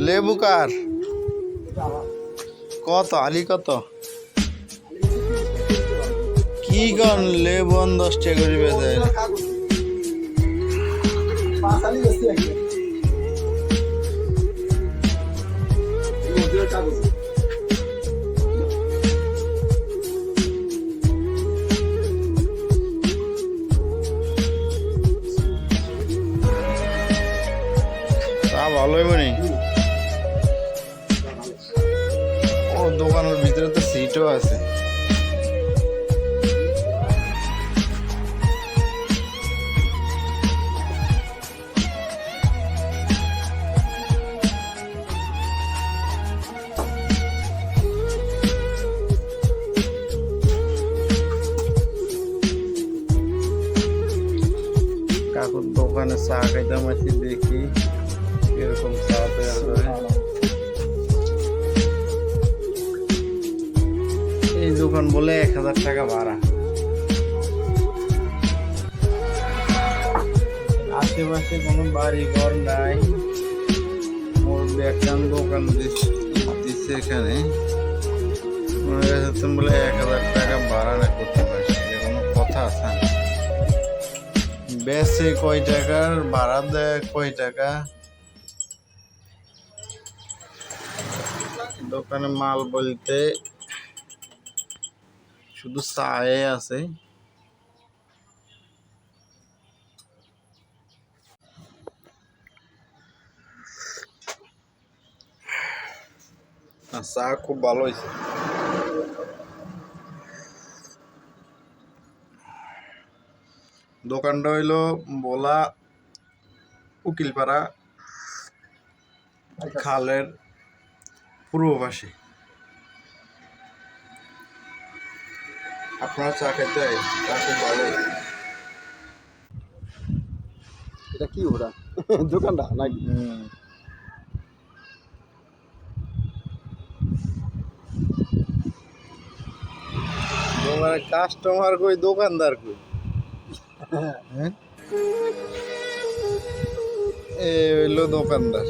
লেবু কার কত আলি কত কি গন লেবু 10 টাকা করে বেচে তা ভালোই বনি ও দোকানের ভিতরে তো সিটও আছে কাকুর দোকানে চা খাইতাম আছি দেখি এরকম চা তৈরি করে এই দোকান বলে 1000 টাকা ভাড়া আশেপাশে কোনো বাড়ি ঘর নাই মোর একটা দোকান দিচ্ছে এখানে বলে 1000 টাকা ভাড়া না করতে পারছি কোনো কথা আছে বেচে কয় টাকার ভাড়া দেয় কয় টাকা দোকানে মাল বলতে শুধু চায়ে আছে চা খুব ভালো হয়েছে দোকানটা হইলো বলা উকিলপাড়া খালের পূর্ব পাশে আপনারা চা খেতে চা খুব ভালো এটা কি ওরা দোকানটা নাকি তোমার কাস্টমার কই দোকানদার কই এ হইলো দোকানদার